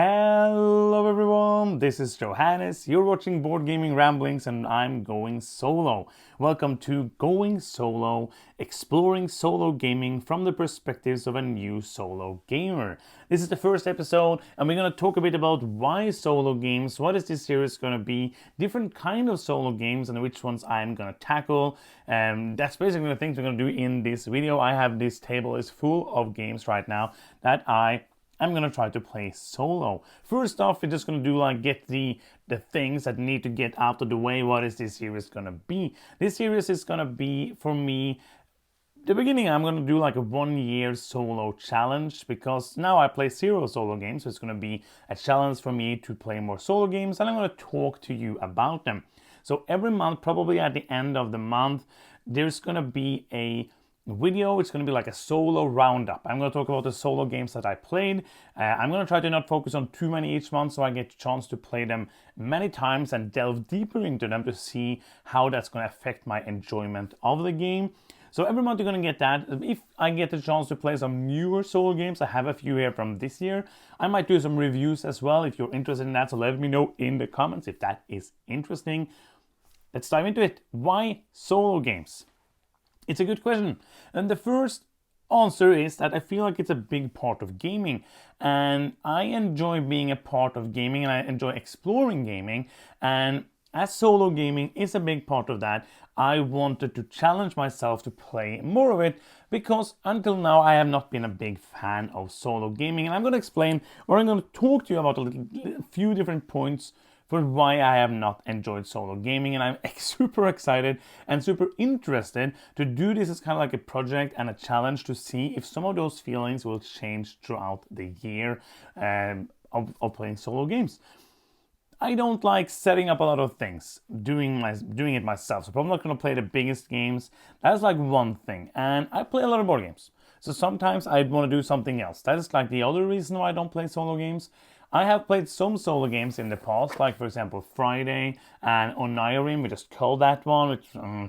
Hello everyone, this is Johannes, you're watching Board Gaming Ramblings and I'm going solo. Welcome to Going Solo, exploring solo gaming from the perspectives of a new solo gamer. This is the first episode and we're going to talk a bit about why solo games, what is this series going to be, different kind of solo games and which ones I'm going to tackle. That's basically the things we're going to do in this video. I have this table is full of games right now that I'm gonna try to play solo. First off, we're just gonna do get the things that need to get out of the way. What is this series gonna be? This series is gonna be, for me, the beginning I'm gonna do like a 1 year solo challenge because now I play 0 solo games, so it's gonna be a challenge for me to play more solo games and I'm gonna talk to you about them. So every month, probably at the end of the month, there's gonna be a video. It's going to be like a solo roundup. I'm going to talk about the solo games that I played. I'm going to try to not focus on too many each month so I get a chance to play them many times and delve deeper into them to see how that's going to affect my enjoyment of the game. So every month you're going to get that. If I get the chance to play some newer solo games, I have a few here from this year. I might do some reviews as well if you're interested in that, so let me know in the comments if that is interesting. Let's dive into it. Why solo games? It's a good question. And the first answer is that I feel like it's a big part of gaming. And I enjoy being a part of gaming and I enjoy exploring gaming. And as solo gaming is a big part of that, I wanted to challenge myself to play more of it because until now I have not been a big fan of solo gaming. And I'm going to explain, or I'm going to talk to you about a few different points for why I have not enjoyed solo gaming, and I'm super excited and super interested to do this as kind of like a project and a challenge to see if some of those feelings will change throughout the year of playing solo games. I don't like setting up a lot of things, doing it myself, so I'm not going to play the biggest games. That's like one thing, and I play a lot of board games. So sometimes I'd want to do something else. That is like the other reason why I don't play solo games. I have played some solo games in the past, like for example Friday and Onirim. We just called that one, which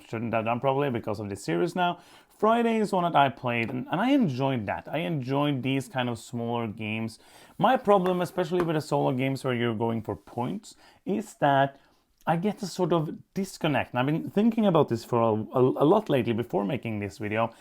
shouldn't have done probably because of this series now. Friday is one that I played and I enjoyed that. I enjoyed these kind of smaller games. My problem, especially with the solo games where you're going for points, is that I get a sort of disconnect. And I've been thinking about this for a lot lately before making this video.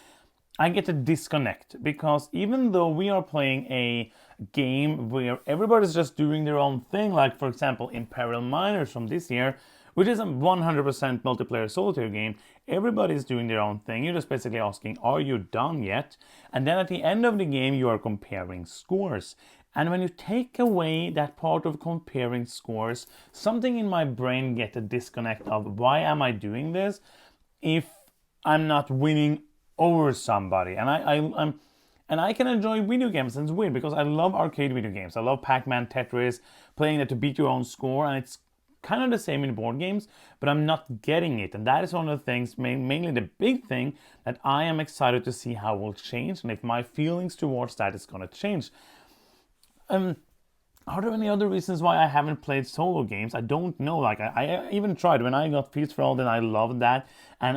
I get a disconnect because even though we are playing a game where everybody's just doing their own thing, like for example in Peril Miners from this year, which is a 100% multiplayer solitaire game, everybody's doing their own thing. You're just basically asking, are you done yet? And then at the end of the game, you are comparing scores. And when you take away that part of comparing scores, something in my brain gets a disconnect of why am I doing this if I'm not winning over somebody. And I can enjoy video games, and it's weird because I love arcade video games. I love Pac-Man, Tetris, playing that to beat your own score, and it's kind of the same in board games, but I'm not getting it. And that is one of the things, mainly the big thing, that I am excited to see how will change and if my feelings towards that is going to change. Are there any other reasons why I haven't played solo games? I don't know. Like I even tried when I got Feast for All, then I loved that, and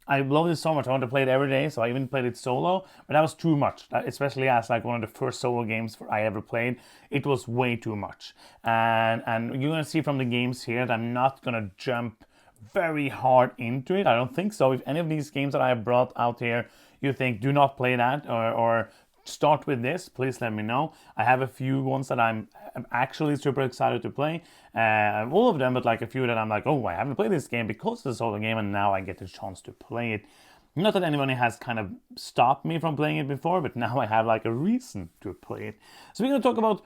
I loved it so much. I wanted to play it every day, so I even played it solo. But that was too much, especially as like one of the first solo games I ever played. It was way too much. And you're gonna see from the games here that I'm not gonna jump very hard into it. I don't think so. If any of these games that I have brought out here, you think do not play that or start with this, please let me know. I have a few ones that I'm actually super excited to play. All of them, but like a few that I'm like, oh, I haven't played this game because it's a solo game and now I get the chance to play it. Not that anyone has kind of stopped me from playing it before, but now I have like a reason to play it. So we're going to talk about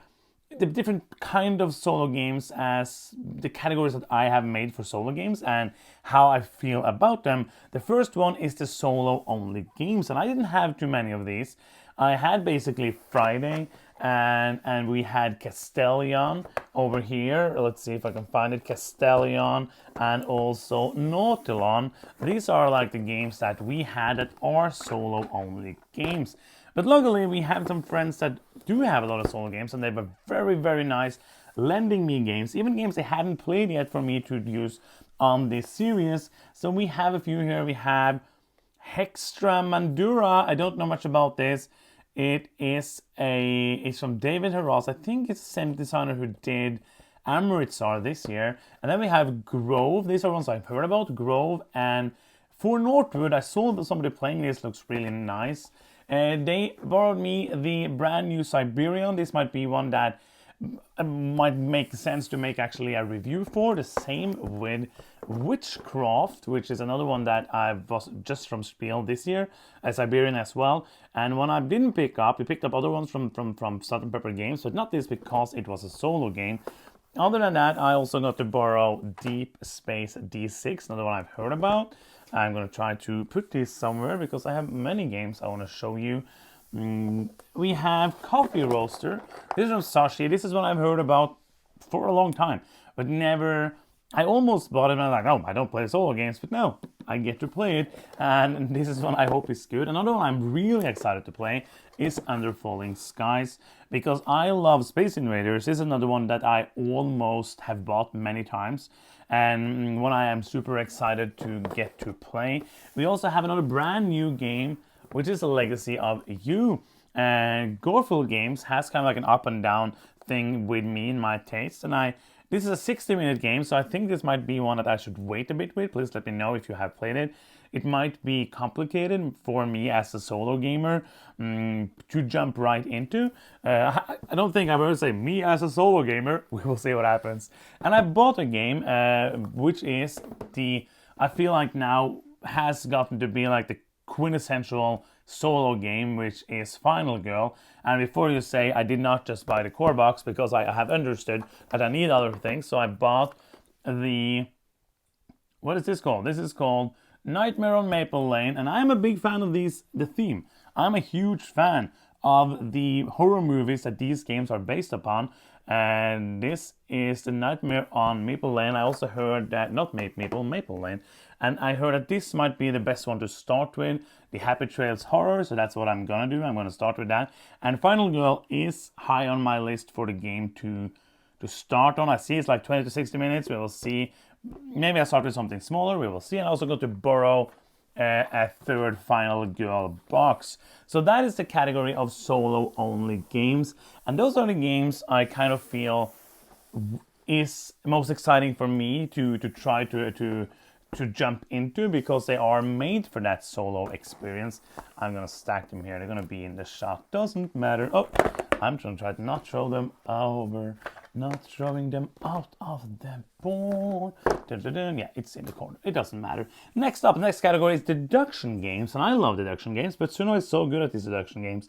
the different kind of solo games as the categories that I have made for solo games and how I feel about them. The first one is the solo only games, and I didn't have too many of these. I had basically Friday and we had Castellion over here. Let's see if I can find it. Castellion and also Nautilon. These are like the games that we had that are solo only games. But luckily we have some friends that do have a lot of solo games and they were very, very nice lending me games, even games they hadn't played yet for me to use on this series. So we have a few here. We have Hextra Mandura. I don't know much about this. It's from David Haras. I think it's the same designer who did Amritsar this year. And then we have Grove. These are ones I've heard about. Grove and For Northwood. I saw somebody playing this. Looks really nice. They borrowed me the brand new Siberian. This might be one that might make sense to make actually a review for. The same with Witchcraft, which is another one that I was just from Spiel this year, a Siberian as well. And one I didn't pick up, we picked up other ones from Salt and Pepper Games, but not this because it was a solo game. Other than that, I also got to borrow Deep Space D6, another one I've heard about. I'm going to try to put this somewhere because I have many games I want to show you. We have Coffee Roaster. This is from Sashi. This is one I've heard about for a long time, but never. I almost bought it and I'm like, oh, I don't play solo games, but no, I get to play it. And this is one I hope is good. Another one I'm really excited to play is Under Falling Skies because I love Space Invaders. This is another one that I almost have bought many times and one I am super excited to get to play. We also have another brand new game, which is a legacy of you. And Goreful Games has kind of like an up and down thing with me in my taste. And this is a 60-minute game, so I think this might be one that I should wait a bit with. Please let me know if you have played it. It might be complicated for me as a solo gamer to jump right into. I don't think I've ever say me as a solo gamer. We will see what happens. And I bought a game, which is I feel like now has gotten to be like the quintessential solo game, which is Final Girl. And before you say I did not just buy the core box because I have understood that I need other things, so I bought what is this called? This is called Nightmare on Maple Lane, and I'm a big fan of the theme. I'm a huge fan of the horror movies that these games are based upon, and this is the Nightmare on Maple Lane. I also heard that, not Maple Lane, and I heard that this might be the best one to start with, the Happy Trails horror, so that's what I'm gonna do. I'm gonna start with that. And Final Girl is high on my list for the game to start on. I see it's like 20 to 60 minutes. We will see. Maybe I start with something smaller. We will see. And I also got to borrow a third Final Girl box. So that is the category of solo-only games. And those are the games I kind of feel is most exciting for me to try to jump into because they are made for that solo experience. I'm gonna stack them here. They're gonna be in the shot. Doesn't matter. Oh, I'm gonna try to not throw them over. Not throwing them out of the board. Yeah, it's in the corner. It doesn't matter. Next category is deduction games. And I love deduction games, but Suno is so good at these deduction games.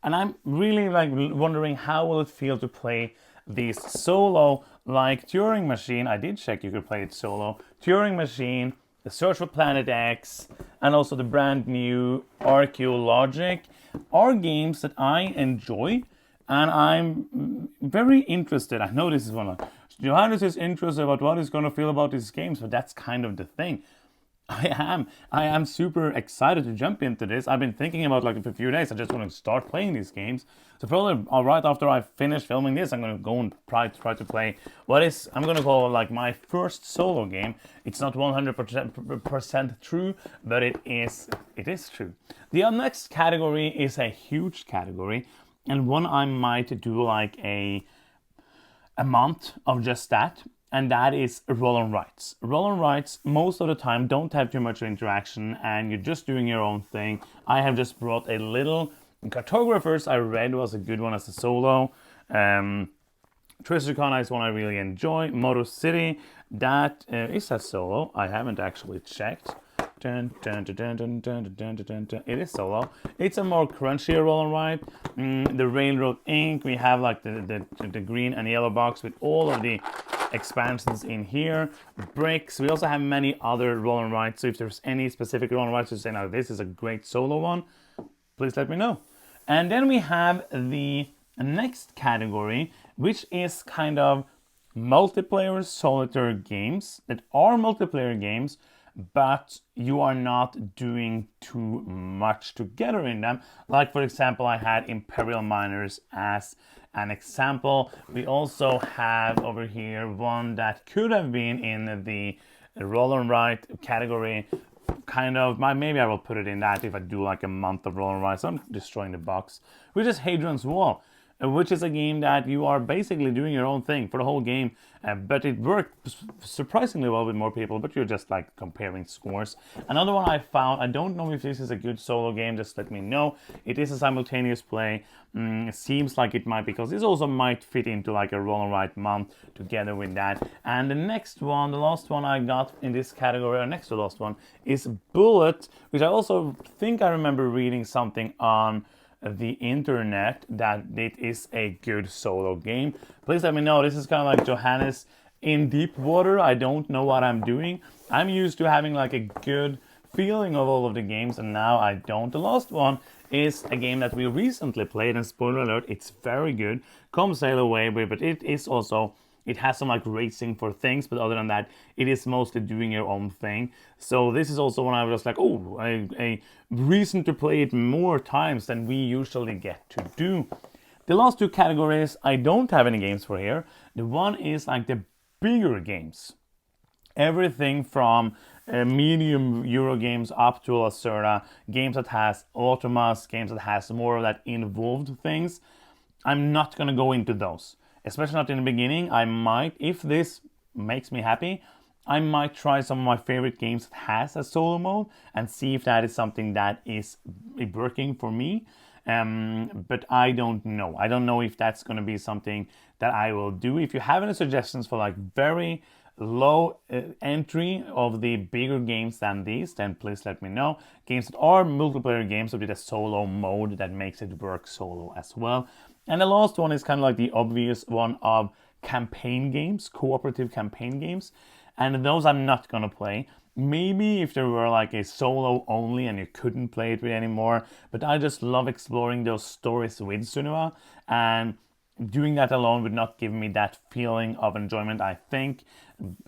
And I'm really like wondering how will it feel to play these solo, like Turing Machine. I did check you could play it solo. Turing Machine, The Search for Planet X, and also the brand new Archaeologic are games that I enjoy. And I'm very interested. I know this is one of Johannes is interested about what he's going to feel about these games, but that's kind of the thing. I am super excited to jump into this. I've been thinking about like for a few days. I just want to start playing these games. So probably right after I finish filming this, I'm going to go and try to play what is I'm going to call like my first solo game. It's not 100% true, but it is true. The next category is a huge category. And one I might do like a month of just that, and that is roll and writes. Roll and writes most of the time don't have too much interaction and you're just doing your own thing. I have just brought a little. Cartographers I read was a good one as a solo. Tristicana is one I really enjoy. Moto City, that is a solo. I haven't actually checked. It is solo. It's a more crunchier roll and write. The Railroad Ink, we have like the green and yellow box with all of the expansions in here. Bricks, we also have many other roll and writes. So if there's any specific roll and writes you say, now this is a great solo one, please let me know. And then we have the next category, which is kind of multiplayer solitaire games that are multiplayer games, but you are not doing too much together in them. Like, for example, I had Imperial Miners as an example. We also have over here one that could have been in the roll and write category kind of, maybe I will put it in that if I do like a month of Roll and Rise. I'm destroying the box, which is Hadrian's Wall, which is a game that you are basically doing your own thing for the whole game, but it worked surprisingly well with more people, but you're just like comparing scores. Another one I found, I don't know if this is a good solo game, just let me know. It is a simultaneous play. It seems like it might, because this also might fit into like a Roll and Write month together with that. And the next one, the last one I got in this category, or next to the last one, is Bullet, which I also think I remember reading something on the internet that it is a good solo game. Please let me know. This is kind of like Johannes in deep water. I don't know what I'm doing. I'm used to having like a good feeling of all of the games, and now I don't. The last one is a game that we recently played, and spoiler alert, it's very good. Come Sail Away, but it is also, it has some like racing for things, but other than that, it is mostly doing your own thing. So this is also when I was like, oh, a reason to play it more times than we usually get to do. The last two categories, I don't have any games for here. The one is like the bigger games. Everything from medium Euro games up to Lacerda, games that has automas, games that has more of that involved things. I'm not going to go into those. Especially not in the beginning. I might, if this makes me happy, I might try some of my favorite games that has a solo mode and see if that is something that is working for me. But I don't know. I don't know if that's going to be something that I will do. If you have any suggestions for like very low entry of the bigger games than these, then please let me know. Games that are multiplayer games with a solo mode that makes it work solo as well. And the last one is kind of like the obvious one of campaign games, cooperative campaign games. And those I'm not going to play. Maybe if there were like a solo only and you couldn't play it with anymore. But I just love exploring those stories with Sunniva. And doing that alone would not give me that feeling of enjoyment, I think.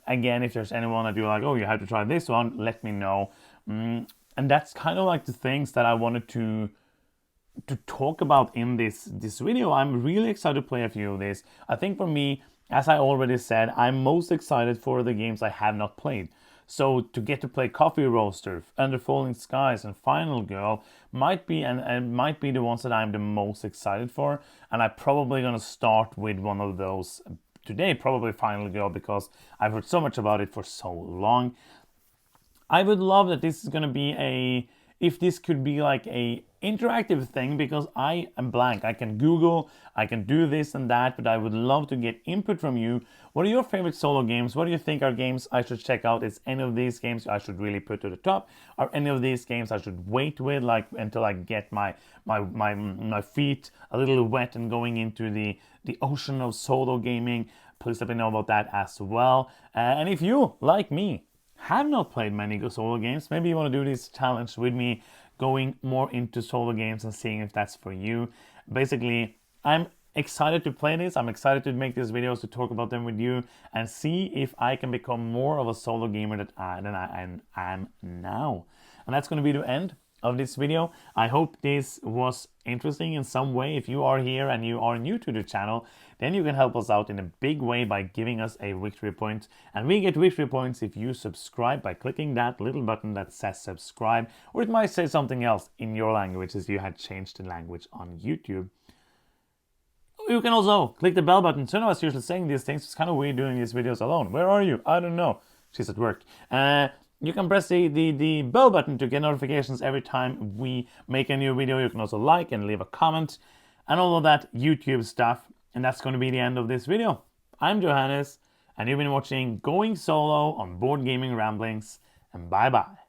Again, if there's anyone that you're like, oh, you have to try this one, let me know. And that's kind of like the things that I wanted to talk about in this video. I'm really excited to play a few of these. I think for me, as I already said, I'm most excited for the games I have not played. So to get to play Coffee Roaster, Under Falling Skies, and Final Girl might be and might be the ones that I'm the most excited for. And I'm probably gonna start with one of those today, probably Final Girl, because I've heard so much about it for so long. I would love that this is gonna be if this could be like a interactive thing, because I am blank. I can Google, I can do this and that, but I would love to get input from you. What are your favorite solo games? What do you think are games I should check out? Is any of these games I should really put to the top? Are any of these games I should wait with, like until I get my feet a little wet and going into the ocean of solo gaming? Please let me know about that as well. And if you, like me, have not played many solo games, maybe you want to do this challenge with me, going more into solo games and seeing if that's for you. Basically, I'm excited to play this. I'm excited to make these videos to talk about them with you and see if I can become more of a solo gamer than I am now. And that's going to be the end of this video. I hope this was interesting in some way. If you are here and you are new to the channel, then you can help us out in a big way by giving us a victory point. And we get victory points if you subscribe by clicking that little button that says subscribe, or it might say something else in your language if you had changed the language on YouTube. You can also click the bell button. So I was usually saying these things. It's kind of weird doing these videos alone. Where are you? I don't know. She's at work. You can press the bell button to get notifications every time we make a new video. You can also like and leave a comment and all of that YouTube stuff. And that's going to be the end of this video. I'm Johannes, and you've been watching Going Solo on Board Gaming Ramblings, and bye-bye.